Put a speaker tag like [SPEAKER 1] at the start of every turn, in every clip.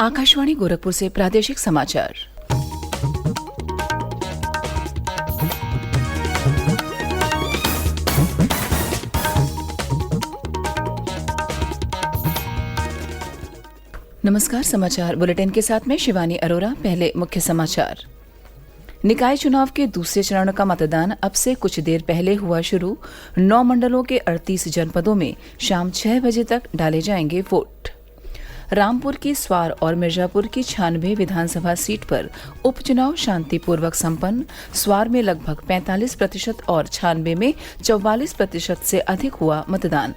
[SPEAKER 1] आकाशवाणी गोरखपुर से प्रादेशिक समाचार। नमस्कार, समाचार बुलेटिन के साथ में शिवानी अरोरा। पहले मुख्य समाचार। निकाय चुनाव के दूसरे चरण का मतदान अब से कुछ देर पहले हुआ शुरू। 9 मंडलों के 38 जनपदों में शाम 6 बजे तक डाले जाएंगे वोट। रामपुर की स्वार और मिर्जापुर की 96 विधानसभा सीट पर उपचुनाव शांतिपूर्वक संपन्न। स्वार में लगभग 45% और 96 में 44% से अधिक हुआ मतदान।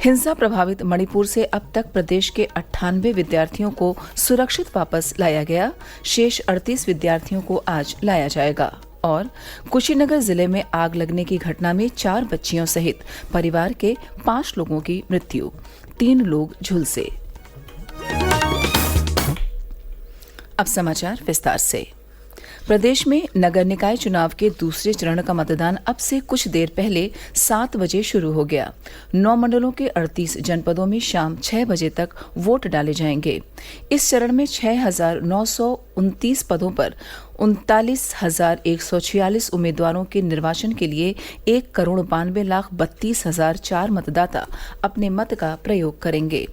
[SPEAKER 1] हिंसा प्रभावित मणिपुर से अब तक प्रदेश के 98 विद्यार्थियों को सुरक्षित वापस लाया गया। शेष 38 विद्यार्थियों को आज लाया जाएगा। और कुशीनगर जिले में आग लगने की घटना में 4 बच्चियों सहित परिवार के 5 लोगों की मृत्यु, 3 लोग झुलसे। अब समाचार विस्तार से। प्रदेश में नगर निकाय चुनाव के दूसरे चरण का मतदान अब से कुछ देर पहले 7 बजे शुरू हो गया। 9 मंडलों के 38 जनपदों में शाम 6 बजे तक वोट डाले जाएंगे। इस चरण में 6,929 पदों पर 39,146 उम्मीदवारों के निर्वाचन के लिए 1,92,32,004 मतदाता अपने मत का प्रयोग करेंगे।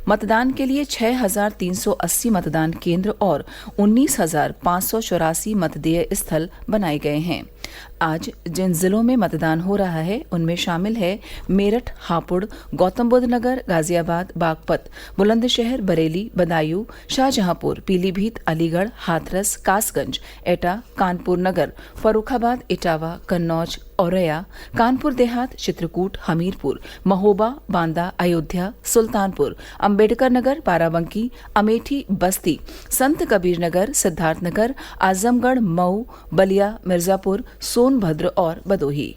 [SPEAKER 1] मतदान के लिए 6,380 मतदान केंद्र और 19,584 मतदेय स्थल बनाए गए हैं। आज जिन जिलों में मतदान हो रहा है उनमें शामिल है मेरठ, हापुड़, गौतम बुद्ध नगर, गाजियाबाद, बागपत, बुलंदशहर, बरेली, बदायूं, शाहजहांपुर, पीलीभीत, अलीगढ़, हाथरस, कासगंज, एटा, कानपुर नगर, फर्रुखाबाद, इटावा, कन्नौज, औरैया, कानपुर देहात, चित्रकूट, हमीरपुर, महोबा, बांदा, अयोध्या, सुल्तानपुर, अम्बेडकर नगर, बाराबंकी, अमेठी, बस्ती, संत कबीर नगर, सिद्धार्थनगर, आजमगढ़, मऊ, बलिया, मिर्जापुर, सोनभद्र और भदोही।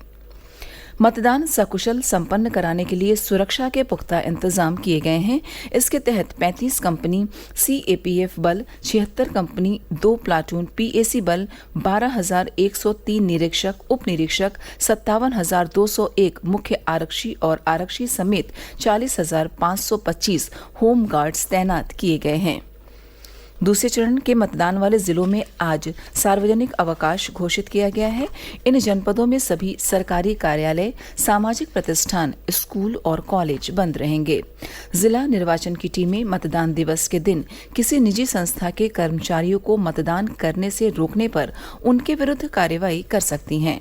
[SPEAKER 1] मतदान सकुशल संपन्न कराने के लिए सुरक्षा के पुख्ता इंतजाम किए गए हैं। इसके तहत 35 कंपनी CAPF बल, 76 कंपनी 2 प्लाटून PAC बल, 12,103 निरीक्षक, उप निरीक्षक, 57,201 मुख्य आरक्षी और आरक्षी समेत 40,525 होम गार्ड्स तैनात किए गए हैं। दूसरे चरण के मतदान वाले जिलों में आज सार्वजनिक अवकाश घोषित किया गया है। इन जनपदों में सभी सरकारी कार्यालय, सामाजिक प्रतिष्ठान, स्कूल और कॉलेज बंद रहेंगे। जिला निर्वाचन की टीमें मतदान दिवस के दिन किसी निजी संस्था के कर्मचारियों को मतदान करने से रोकने पर उनके विरुद्ध कार्रवाई कर सकती हैं।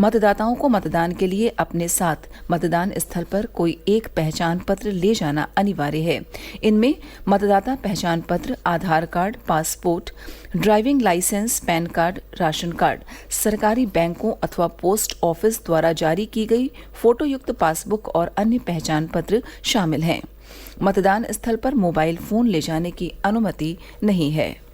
[SPEAKER 1] मतदाताओं को मतदान के लिए अपने साथ मतदान स्थल पर कोई एक पहचान पत्र ले जाना अनिवार्य है। इनमें मतदाता पहचान पत्र, Aadhaar card, passport, driving licence, PAN card, ration card, सरकारी बैंकों अथवा पोस्ट ऑफिस द्वारा जारी की गई फोटोयुक्त पासबुक और अन्य पहचान पत्र शामिल हैं। मतदान स्थल पर मोबाइल फोन ले जाने की अनुमति नहीं है।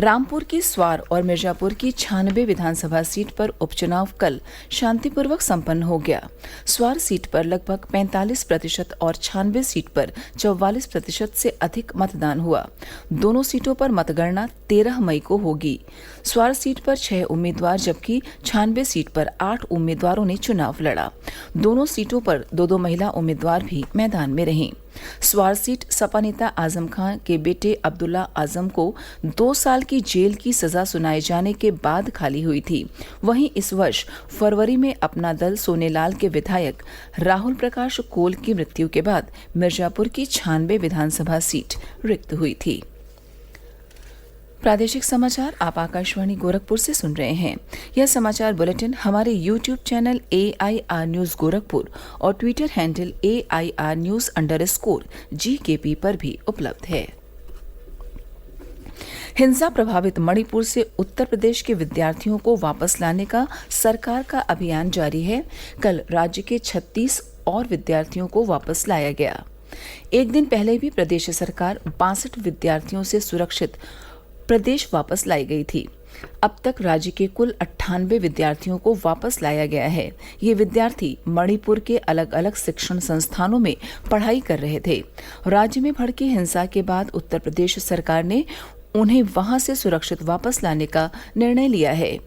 [SPEAKER 1] रामपुर की स्वार और मिर्जापुर की 96 विधानसभा सीट पर उपचुनाव कल शांतिपूर्वक संपन्न हो गया। स्वार सीट पर लगभग 45% और 96 सीट पर 44% से अधिक मतदान हुआ। दोनों सीटों पर मतगणना 13 मई को होगी। स्वार सीट पर 6 उम्मीदवार जबकि 96 सीट पर 8 उम्मीदवारों ने चुनाव लड़ा। दोनों सीटों पर 2-2 महिला उम्मीदवार भी मैदान में रहीं। स्वार सीट सपा नेता आजम खान के बेटे अब्दुल्ला आजम को 2 साल की जेल की सजा सुनाए जाने के बाद खाली हुई थी। वहीं इस वर्ष फरवरी में अपना दल सोनेलाल के विधायक राहुल प्रकाश कोल की मृत्यु के बाद मिर्जापुर की 96 विधानसभा सीट रिक्त हुई थी। प्रादेशिक समाचार आप आकाशवाणी गोरखपुर से सुन रहे हैं। यह समाचार बुलेटिन हमारे YouTube channel AIR news Gorakhpur और ट्विटर हैंडल AIR न्यूज_GKP पर भी उपलब्ध है। हिंसा प्रभावित मणिपुर से उत्तर प्रदेश के विद्यार्थियों को वापस लाने का सरकार का अभियान जारी है। कल राज्य के 36 और विद्यार्थियों को वापस लाया गया। एक दिन पहले भी प्रदेश सरकार 62 विद्यार्थियों से सुरक्षित प्रदेश वापस लाई गई थी। अब तक राज्य के कुल 98 विद्यार्थियों को वापस लाया गया है। ये विद्यार्थी मणिपुर के अलग अलग शिक्षण संस्थानों में पढ़ाई कर रहे थे। राज्य में भड़की हिंसा के बाद उत्तर प्रदेश सरकार ने उन्हें वहां से सुरक्षित वापस लाने का निर्णय लिया है।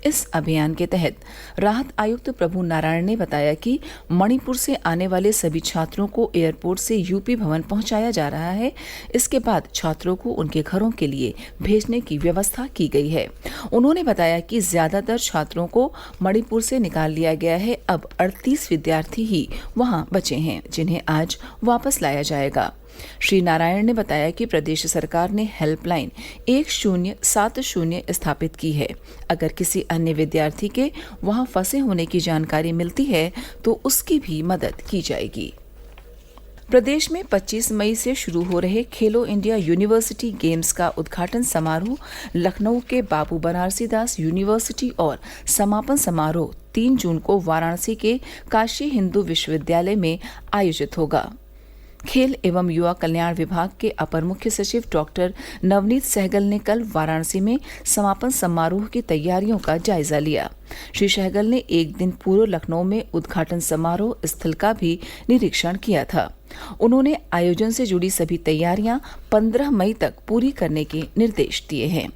[SPEAKER 1] इस अभियान के तहत राहत आयुक्त प्रभु नारायण ने बताया कि मणिपुर से आने वाले सभी छात्रों को एयरपोर्ट से यूपी भवन पहुंचाया जा रहा है। इसके बाद छात्रों को उनके घरों के लिए भेजने की व्यवस्था की गई है। उन्होंने बताया कि ज्यादातर छात्रों को मणिपुर से निकाल लिया गया है। अब 38 विद्यार्थी ही वहां बचे हैं, जिन्हें आज वापस लाया जाएगा। श्री नारायण ने बताया कि प्रदेश सरकार ने हेल्पलाइन 1070 स्थापित की है। अगर किसी अन्य विद्यार्थी के वहां फंसे होने की जानकारी मिलती है तो उसकी भी मदद की जाएगी। प्रदेश में 25 मई से शुरू हो रहे खेलो इंडिया यूनिवर्सिटी गेम्स का उद्घाटन समारोह लखनऊ के बाबू बनारसी दास यूनिवर्सिटी और समापन समारोह 3 जून को वाराणसी के काशी हिंदू विश्वविद्यालय में आयोजित होगा। खेल एवं युवा कल्याण विभाग के अपर मुख्य सचिव डॉक्टर नवनीत सहगल ने कल वाराणसी में समापन समारोह की तैयारियों का जायजा लिया। श्री सहगल ने एक दिन पूर्व लखनऊ में उद्घाटन समारोह स्थल का भी निरीक्षण किया था। उन्होंने आयोजन से जुड़ी सभी तैयारियां 15 मई तक पूरी करने के निर्देश दिए हैं।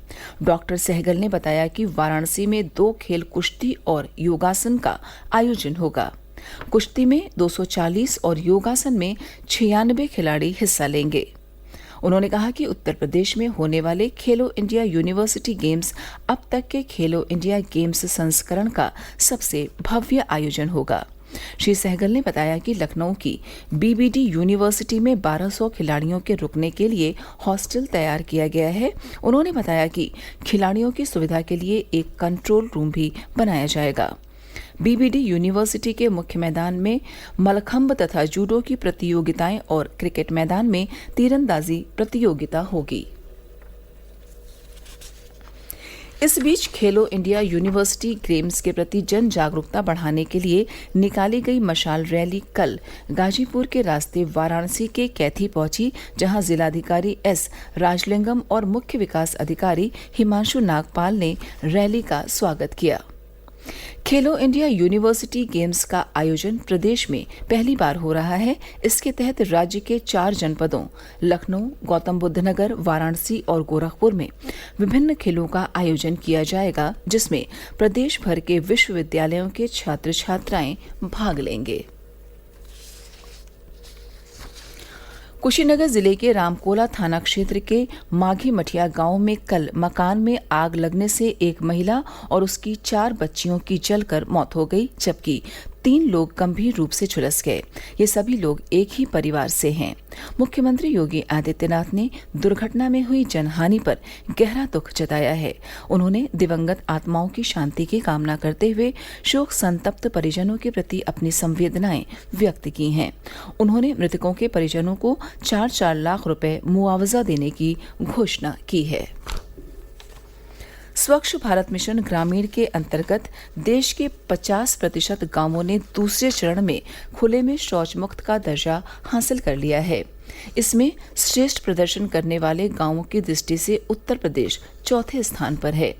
[SPEAKER 1] डॉक्टर सहगल ने बताया कि वाराणसी में 2 खेल कुश्ती और योगासन का आयोजन होगा। कुश्ती में 240 और योगासन में 96 खिलाड़ी हिस्सा लेंगे। उन्होंने कहा कि उत्तर प्रदेश में होने वाले खेलो इंडिया यूनिवर्सिटी गेम्स अब तक के खेलो इंडिया गेम्स संस्करण का सबसे भव्य आयोजन होगा। श्री सहगल ने बताया कि लखनऊ की बीबीडी यूनिवर्सिटी में 1200 खिलाड़ियों के रुकने के लिए हॉस्टल तैयार किया गया है। उन्होंने बताया कि खिलाड़ियों की सुविधा के लिए एक कंट्रोल रूम भी बनाया जाएगा। बीबीडी यूनिवर्सिटी के मुख्य मैदान में मलखंब तथा जूडो की प्रतियोगिताएं और क्रिकेट मैदान में तीरंदाजी प्रतियोगिता होगी। इस बीच खेलो इंडिया यूनिवर्सिटी गेम्स के प्रति जन जागरूकता बढ़ाने के लिए निकाली गई मशाल रैली कल गाजीपुर के रास्ते वाराणसी के कैथी पहुंची, जहां जिलाधिकारी एस राजलिंगम और मुख्य विकास अधिकारी हिमांशु नागपाल ने रैली का स्वागत किया। खेलो इंडिया यूनिवर्सिटी गेम्स का आयोजन प्रदेश में पहली बार हो रहा है। इसके तहत राज्य के 4 जनपदों लखनऊ, गौतम बुद्ध नगर, वाराणसी और गोरखपुर में विभिन्न खेलों का आयोजन किया जाएगा, जिसमें प्रदेश भर के विश्वविद्यालयों के छात्र छात्राएं भाग लेंगे। कुशीनगर जिले के रामकोला थाना क्षेत्र के माघी मठिया गांव में कल मकान में आग लगने से एक महिला और उसकी 4 बच्चियों की जलकर मौत हो गई, जबकि 3 लोग गंभीर रूप से झुलस गए। ये सभी लोग एक ही परिवार से हैं। मुख्यमंत्री योगी आदित्यनाथ ने दुर्घटना में हुई जनहानि पर गहरा दुख जताया है। उन्होंने दिवंगत आत्माओं की शांति की कामना करते हुए शोक संतप्त परिजनों के प्रति अपनी संवेदनाएं व्यक्त की हैं। उन्होंने मृतकों के परिजनों को 4-4 लाख रुपए मुआवजा देने की घोषणा की है। स्वच्छ भारत मिशन ग्रामीण के अंतर्गत देश के 50% गांवों ने दूसरे चरण में खुले में शौच मुक्त का दर्जा हासिल कर लिया है। इसमें श्रेष्ठ प्रदर्शन करने वाले गांवों की दृष्टि से उत्तर प्रदेश चौथे स्थान पर है।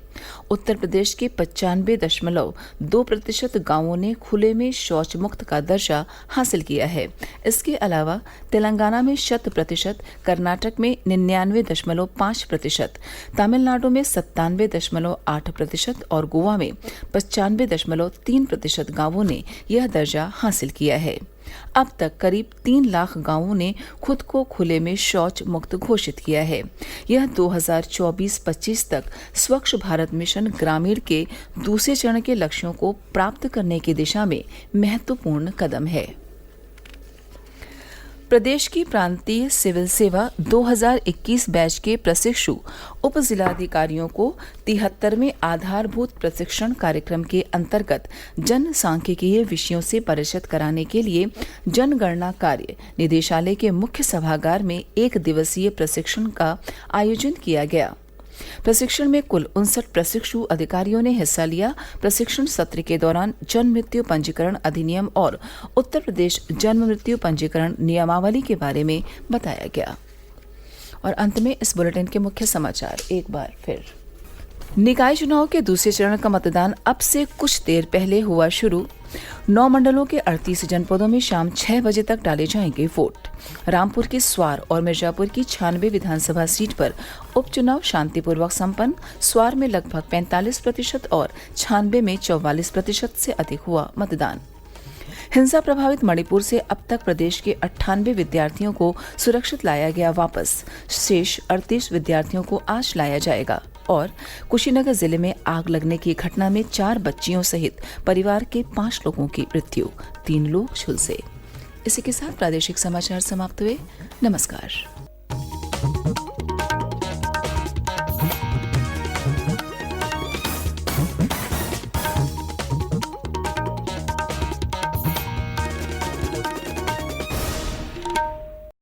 [SPEAKER 1] उत्तर प्रदेश के 95.2% गांवों ने खुले में शौच मुक्त का दर्जा हासिल किया है। इसके अलावा तेलंगाना में 100%, कर्नाटक में 99.5%, तमिलनाडु में 97.8% और गोवा में 95.3% गांवों ने यह दर्जा हासिल किया है। अब तक करीब 3 लाख गांवों ने खुद को खुले में शौच मुक्त घोषित किया है। यह 2024-25 तक स्वच्छ भारत मिशन ग्रामीण के दूसरे चरण के लक्ष्यों को प्राप्त करने की दिशा में महत्वपूर्ण कदम है। प्रदेश की प्रांतीय सिविल सेवा 2021 बैच के प्रशिक्षु उप जिलाधिकारियों को 73वें आधारभूत प्रशिक्षण कार्यक्रम के अंतर्गत जन सांख्यिकीय विषयों से परिचित कराने के लिए जनगणना कार्य निदेशालय के मुख्य सभागार में 1 दिवसीय प्रशिक्षण का आयोजन किया गया। प्रशिक्षण में कुल 59 प्रशिक्षु अधिकारियों ने हिस्सा लिया। प्रशिक्षण सत्र के दौरान जन्म मृत्यु पंजीकरण अधिनियम और उत्तर प्रदेश जन्म मृत्यु पंजीकरण नियमावली के बारे में बताया गया। और अंत में इस बुलेटिन के मुख्य समाचार एक बार फिर। निकाय चुनाव के दूसरे चरण का मतदान अब से कुछ देर पहले हुआ शुरू। 9 मंडलों के 38 जनपदों में शाम 6 बजे तक डाले जाएंगे वोट। रामपुर की स्वार और मिर्जापुर की 96 विधानसभा सीट पर उपचुनाव शांतिपूर्वक संपन्न। स्वार में लगभग 45% और 96 में 44% से अधिक हुआ मतदान। हिंसा प्रभावित मणिपुर से अब तक प्रदेश के 98 विद्यार्थियों को सुरक्षित लाया गया वापस। शेष 38 विद्यार्थियों को आज लाया जाएगा। और कुशीनगर जिले में आग लगने की घटना में 4 बच्चियों सहित परिवार के 5 लोगों की मृत्यु, 3 लोग झुलसे। इसी के साथ प्रादेशिक समाचार समाप्त हुए। नमस्कार।